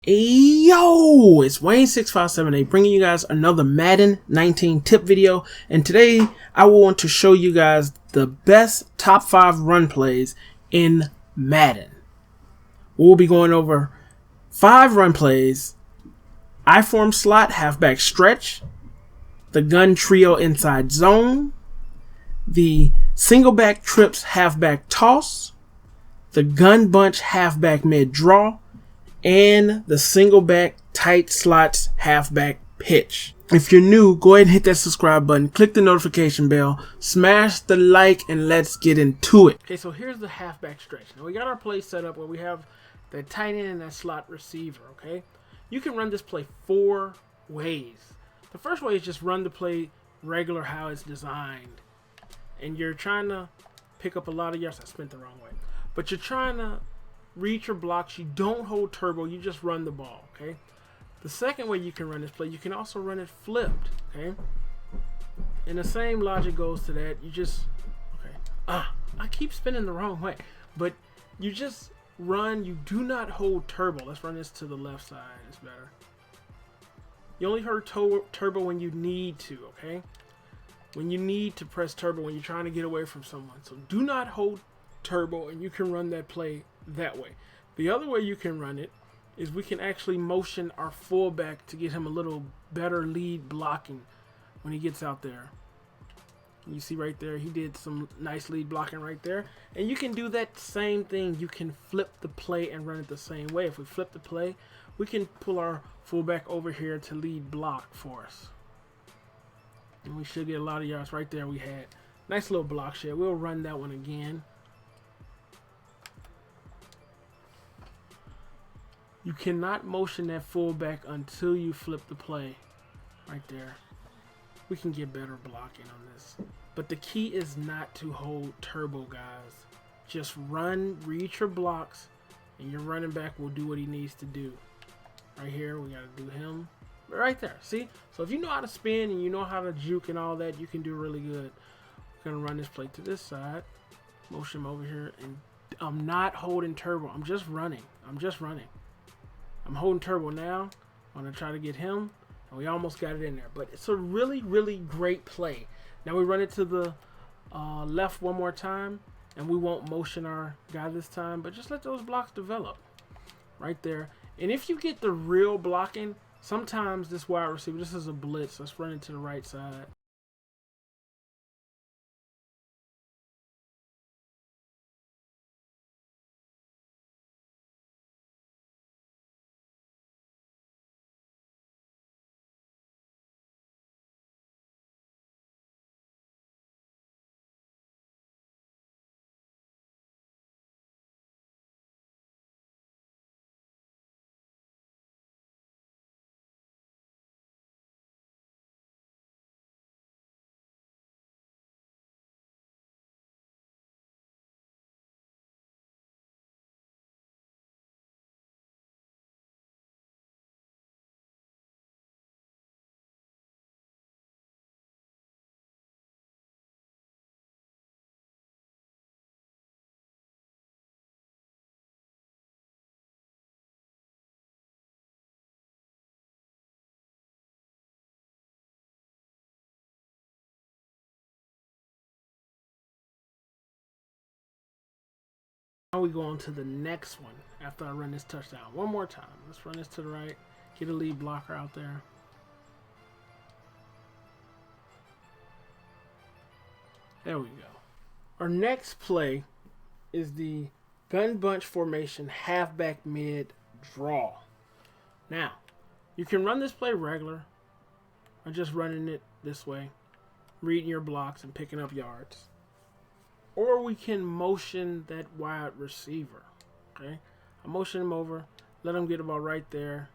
Yo, it's Wayne6578 bringing you guys another Madden 19 tip video, and today I want to show you guys the best top 5 run plays in Madden. We'll be going over 5 run plays: I-form slot halfback stretch, the gun trio inside zone, the single back trips halfback toss, the gun bunch halfback mid draw, and the single back tight slots halfback pitch. If you're new, go ahead and hit that subscribe button, click the notification bell, smash the like, and let's get into it. Okay, so here's the halfback stretch. Now we got our play set up where we have that tight end and that slot receiver, okay? You can run this play 4 ways. The first way is just run the play regular how it's designed. And you're trying to pick up a lot of yards. I spent the wrong way. But you're trying to reach your blocks. You don't hold turbo, you just run the ball, okay? The second way you can run this play, you can also run it flipped, okay? And the same logic goes to that. You just, okay, I keep spinning the wrong way, but you just run, you do not hold turbo. Let's run this to the left side, it's better. You only hold turbo when you need to, okay? When you need to press turbo, when you're trying to get away from someone. So do not hold turbo, and you can run that play that way. The other way you can run it is we can actually motion our fullback to get him a little better lead blocking when he gets out there. You see right there, he did some nice lead blocking right there. And you can do that same thing. You can flip the play and run it the same way. If we flip the play, we can pull our fullback over here to lead block for us. And we should get a lot of yards right there. We had nice little block share. We'll run that one again. You cannot motion that fullback until you flip the play. Right there. We can get better blocking on this. But the key is not to hold turbo, guys. Just run, reach your blocks, and your running back will do what he needs to do. Right here, we got to do him. Right there, see? So if you know how to spin and you know how to juke and all that, you can do really good. We're going to run this play to this side. Motion him over here. And I'm not holding turbo. I'm just running. I'm holding turbo now. I'm going to try to get him. And we almost got it in there. But it's a really, really great play. Now we run it to the left one more time. And we won't motion our guy this time. But just let those blocks develop. Right there. And if you get the real blocking, sometimes this wide receiver, this is a blitz. Let's run it to the right side. Now we go on to the next one after I run this touchdown. One more time. Let's run this to the right. Get a lead blocker out there. There we go. Our next play is the gun bunch formation halfback mid draw. Now, you can run this play regular or just running it this way, reading your blocks and picking up yards. Or we can motion that wide receiver, okay? I motion him over, let him get about right there.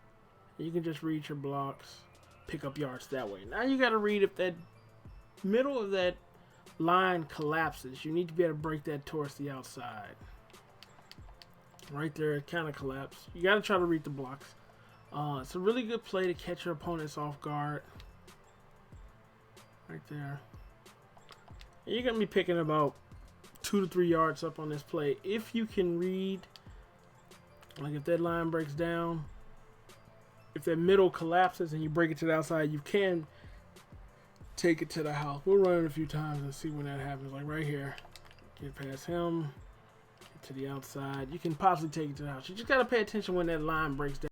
And you can just read your blocks, pick up yards that way. Now you got to read if that middle of that line collapses. You need to be able to break that towards the outside. Right there, it kind of collapsed. You got to try to read the blocks. It's a really good play to catch your opponents off guard. Right there. And you're going to be picking about 2 to 3 yards up on this play if you can read. Like if that line breaks down, if that middle collapses and you break it to the outside, you can take it to the house. We'll run it a few times and see when that happens. Like right here, get past him, get to the outside. You can possibly take it to the house. You just gotta pay attention when that line breaks down.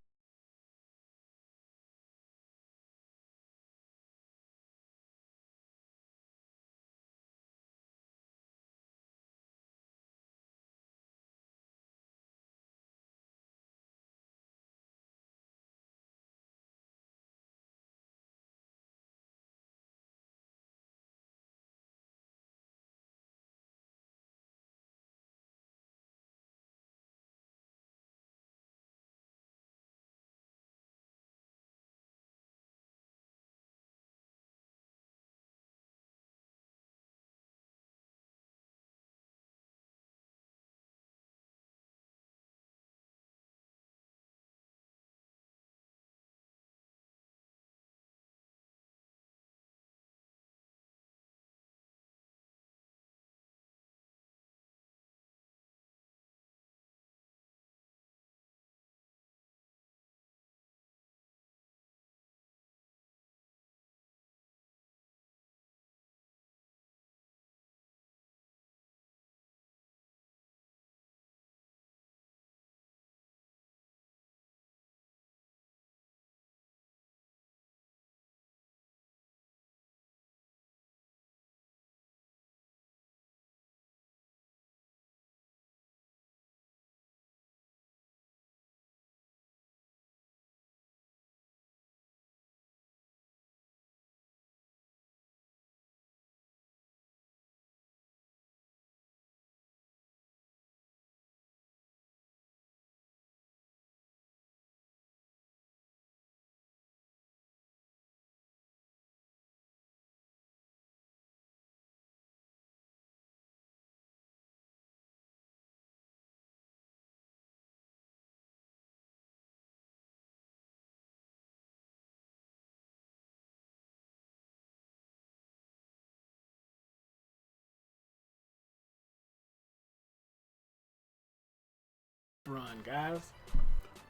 Run, guys.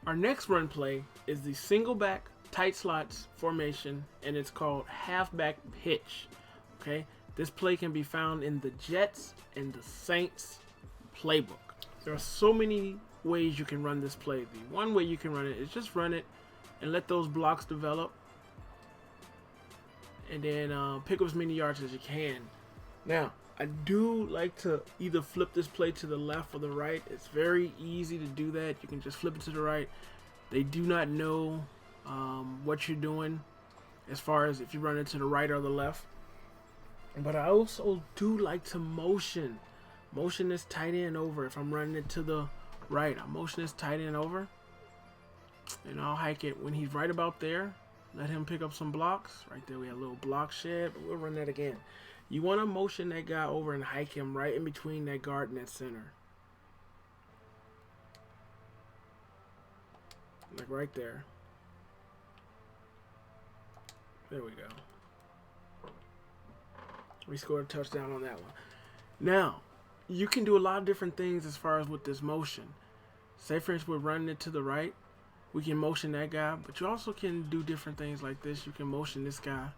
Our next run play is the single back tight slots formation, and it's called Halfback Pitch. Okay, this play can be found in the Jets and the Saints playbook. There are so many ways you can run this play. The one way you can run it is just run it and let those blocks develop, and then pick up as many yards as you can. Now, I do like to either flip this play to the left or the right. It's very easy to do that. You can just flip it to the right. They do not know what you're doing as far as if you run it to the right or the left. But I also do like to motion this tight end over. If I'm running it to the right, I motion this tight end over, and I'll hike it when he's right about there. Let him pick up some blocks. Right there we have a little block shed, but we'll run that again. You want to motion that guy over and hike him right in between that guard and that center. Like right there. There we go. We scored a touchdown on that one. Now, you can do a lot of different things as far as with this motion. Say for instance we're running it to the right. We can motion that guy, but you also can do different things like this. You can motion this guy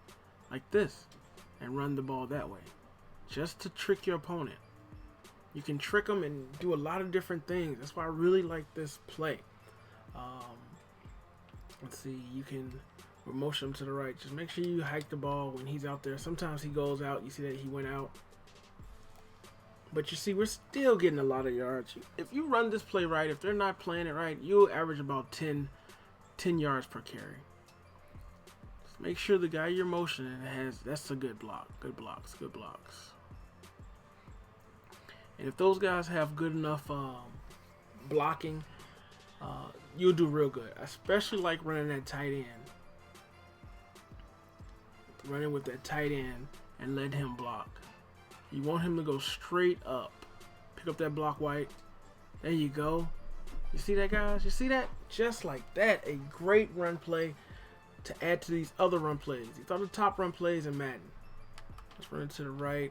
like this and run the ball that way, just to trick your opponent. You can trick them and do a lot of different things. That's why I really like this play. Let's see, you can motion him to the right. Just make sure you hike the ball when he's out there. Sometimes he goes out. You see that he went out. But you see, we're still getting a lot of yards. If you run this play right, if they're not playing it right, you'll average about 10 yards per carry. Just make sure the guy you're motioning that's a good block. Good blocks, good blocks. And if those guys have good enough blocking, you'll do real good. I especially like running that tight end. Running with that tight end and let him block. You want him to go straight up. Pick up that block white. There you go. You see that, guys? You see that? Just like that. A great run play to add to these other run plays. These are the top run plays in Madden. Let's run it to the right.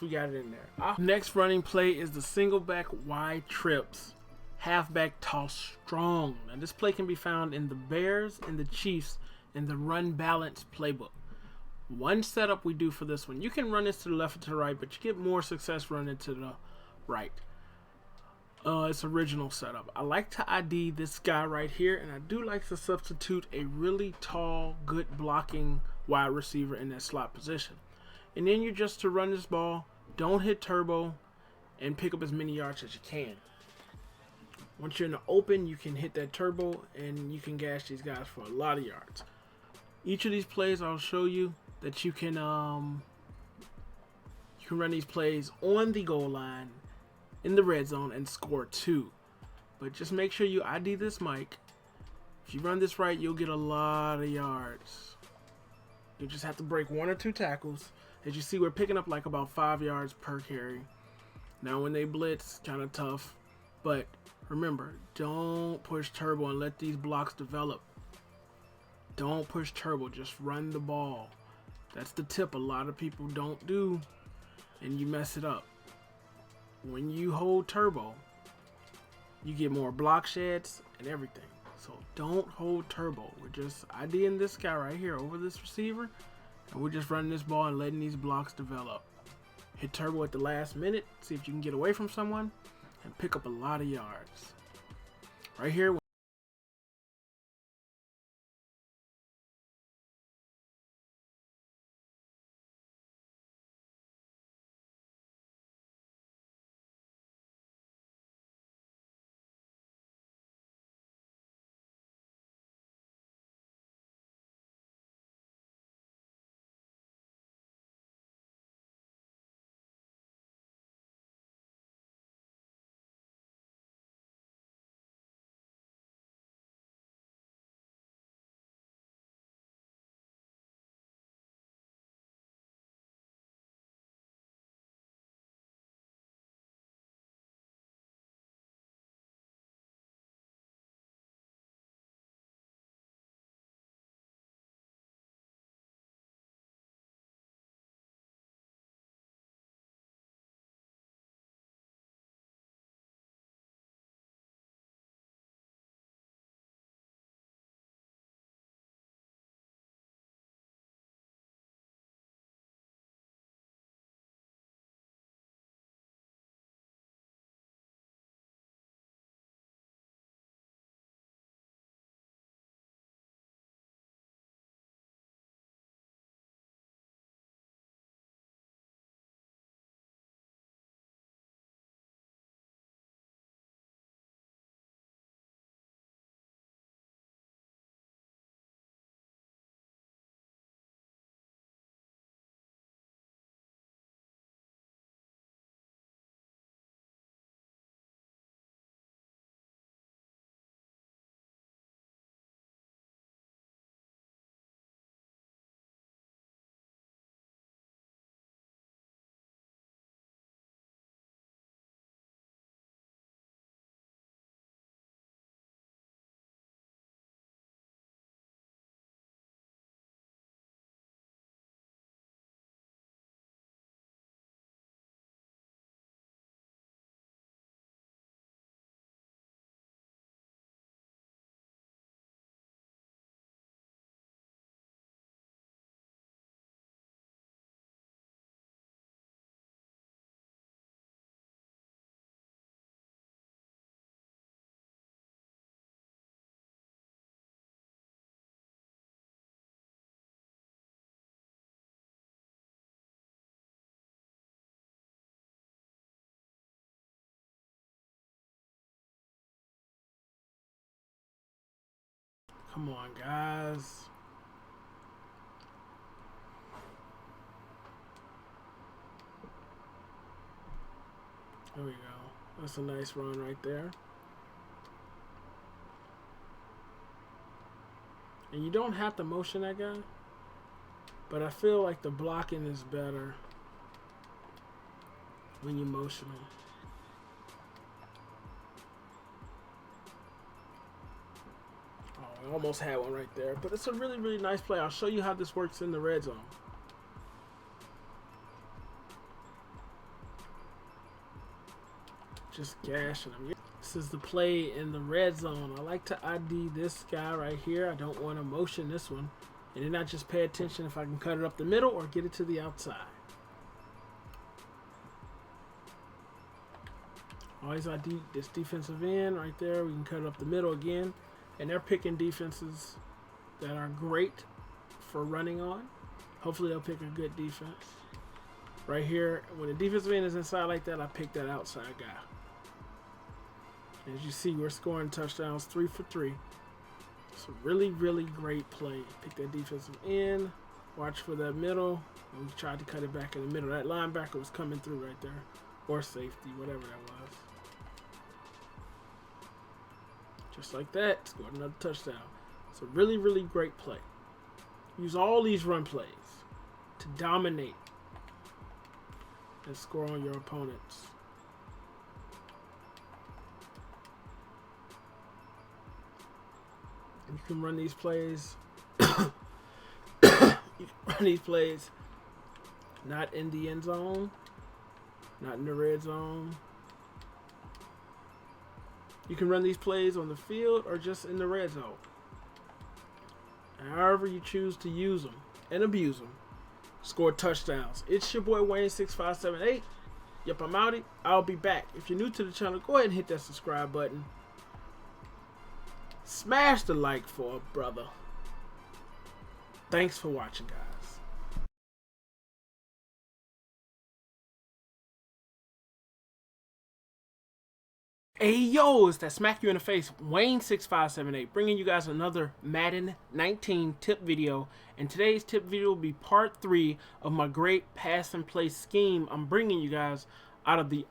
We got it in there. Next running play is the single back wide trips, halfback toss strong. Now this play can be found in the Bears and the Chiefs in the run balance playbook. One setup we do for this one, you can run this to the left or to the right, but you get more success running to the right. It's original setup. I like to ID this guy right here, and I do like to substitute a really tall, good blocking wide receiver in that slot position. And then you just to run this ball, don't hit turbo, and pick up as many yards as you can. Once you're in the open, you can hit that turbo, and you can gash these guys for a lot of yards. Each of these plays, I'll show you that you can run these plays on the goal line, in the red zone, and score 2. But just make sure you ID this mic. If you run this right, you'll get a lot of yards. You just have to break 1 or 2 tackles. As you see, we're picking up like about 5 yards per carry. Now when they blitz, kind of tough. But remember, don't push turbo and let these blocks develop. Don't push turbo, just run the ball. That's the tip a lot of people don't do, and you mess it up. When you hold turbo, you get more block sheds and everything. So don't hold turbo. We're just IDing this guy right here over this receiver, and we're just running this ball and letting these blocks develop. Hit turbo at the last minute, see if you can get away from someone and pick up a lot of yards. Right here. Come on, guys. There we go. That's a nice run right there. And you don't have to motion that guy, but I feel like the blocking is better when you motion him. Oh, I almost had one right there, but it's a really, really nice play. I'll show you how this works in the red zone. just gashing them. This is the play in the red zone. I like to ID this guy right here. I don't want to motion this one. And then I just pay attention if I can cut it up the middle or get it to the outside. Always ID this defensive end right there. We can cut it up the middle again. And they're picking defenses that are great for running on. Hopefully they'll pick a good defense. Right here, when the defensive end is inside like that, I pick that outside guy. As you see, we're scoring touchdowns 3 for 3. It's a really, really great play. Pick that defensive end. Watch for that middle. And we tried to cut it back in the middle. That linebacker was coming through right there. Or safety, whatever that was. Just like that, scored another touchdown. It's a really, really great play. Use all these run plays to dominate and score on your opponents. You can run these plays. You can run these plays not in the end zone, not in the red zone. You can run these plays on the field or just in the red zone. However you choose to use them and abuse them. Score touchdowns. It's your boy Wayne6578. Yep, I'm outie. I'll be back. If you're new to the channel, go ahead and hit that subscribe button. Smash the like for a brother. Thanks for watching, guys. Hey yo, it's that smack you in the face Wayne6578 bringing you guys another Madden 19 tip video, and today's tip video will be part 3 of my great pass and play scheme I'm bringing you guys out of the